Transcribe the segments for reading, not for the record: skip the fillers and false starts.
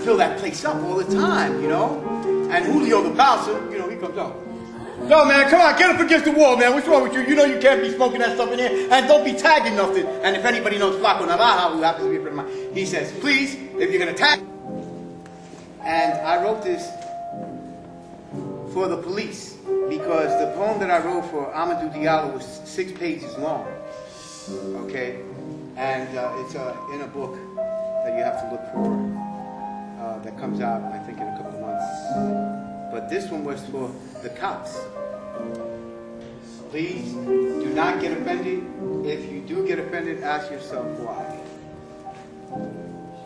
fill that place up all the time, you know. And Julio the bouncer, you know, he comes up. Yo, man, come on, get up against the wall, man. What's wrong with you? You know you can't be smoking that stuff in here. And don't be tagging nothing. And if anybody knows Flaco Navaja, who happens to be a friend of mine, he says, please, if you're going to tag. And I wrote this for the police because the poem that I wrote for Amadou Diallo was 6 pages long. Okay? And it's in a book that you have to look for that comes out, I think, in a couple of months. But this one was for the cops. Please do not get offended. If you do get offended, ask yourself why.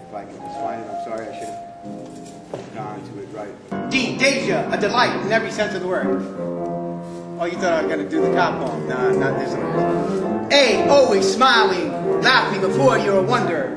If I can just find it, I'm sorry, I should have gone to it right. D, Deja, a delight in every sense of the word. Oh, you thought I was going to do the cop poem? Nah, not this one. A, always smiling, laughing before you're a wonder.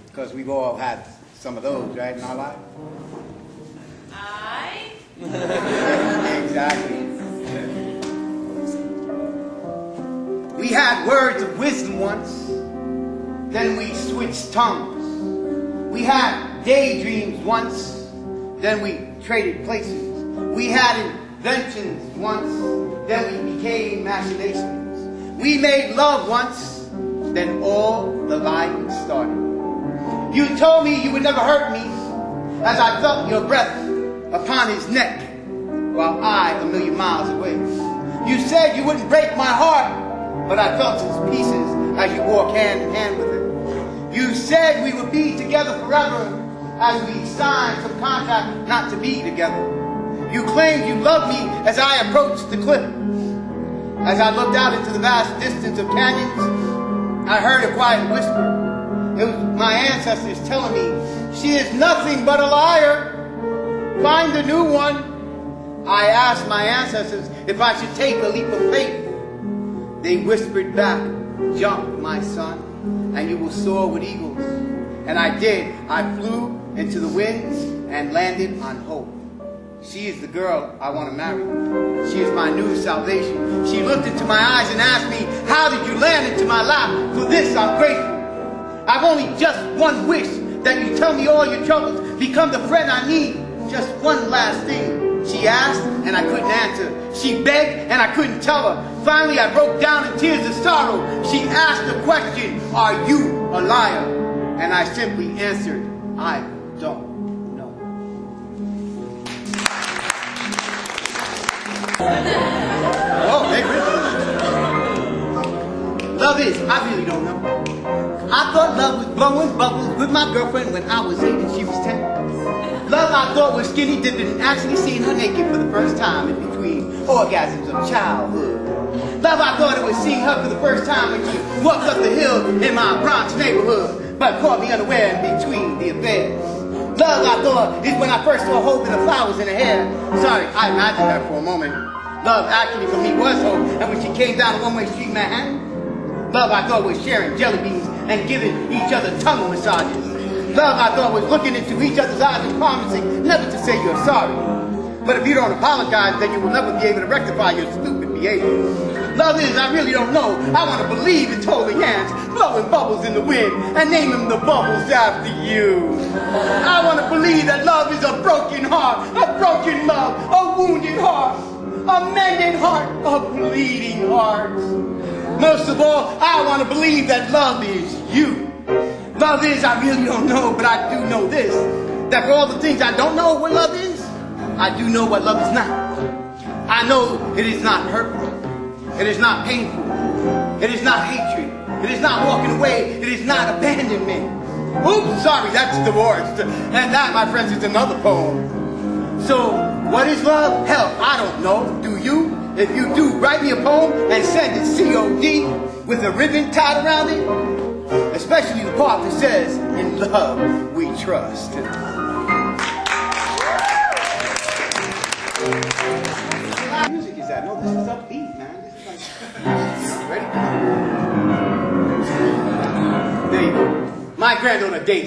Because we've all had some of those, right, in our life? Exactly. We had words of wisdom once, then we switched tongues. We had daydreams once, then we traded places. We had inventions once, then we became machinations. We made love once, Then all the lying started. You told me you would never hurt me, as I felt your breath upon his neck, while I a million miles away. You said you wouldn't break my heart, but I felt its pieces as you walk hand in hand with it. You said we would be together forever, as we signed some contract not to be together. You claimed you loved me as I approached the cliff. As I looked out into the vast distance of canyons, I heard a quiet whisper. It was my ancestors telling me, she is nothing but a liar. Find a new one. I asked my ancestors if I should take a leap of faith. They whispered back, jump, my son, and you will soar with eagles. And I did. I flew into the winds and landed on hope. She is the girl I want to marry. She is my new salvation. She looked into my eyes and asked me, how did you land into my lap? For this I'm grateful. I've only just one wish, that you tell me all your troubles, become the friend I need. Just one last thing. She asked and I couldn't answer. She begged and I couldn't tell her. Finally I broke down in tears of sorrow. She asked the question, are you a liar? And I simply answered, I don't know. Oh, hey, really? Love is, I really don't know. I thought love was blowing bubbles with my girlfriend when I was 8 and she was 10. Love I thought was skinny dipping and actually seeing her naked for the first time in between orgasms of childhood. Love I thought it was seeing her for the first time when she walked up the hill in my Bronx neighborhood, but caught me unaware in between the affairs. Love I thought is when I first saw hope in the flowers in her hair. Sorry, I imagined that for a moment. Love actually for me was hope, and when she came down a one-way street in Manhattan, love I thought was sharing jelly beans and giving each other tongue massages. Love I thought was looking into each other's eyes and promising never to say you're sorry. But if you don't apologize, then you will never be able to rectify your stupid behavior. Love is, I really don't know. I want to believe it's holding hands, blowing bubbles in the wind, and naming the bubbles after you. I want to believe that love is a broken heart, a broken love, a wounded heart, a mended heart, a bleeding heart. Most of all, I want to believe that love is you. Love is, I really don't know, but I do know this, that for all the things I don't know what love is, I do know what love is not. I know it is not hurtful. It is not painful. It is not hatred. It is not walking away. It is not abandonment. Oops, sorry, that's divorced. And that, my friends, is another poem. So, what is love? Hell, I don't know. Do you? If you do, write me a poem and send it COD with a ribbon tied around it. Especially the part that says, in love we trust. What music is that? No, this is upbeat, man. This is like, ready? There you go. My granddaughter Daisy.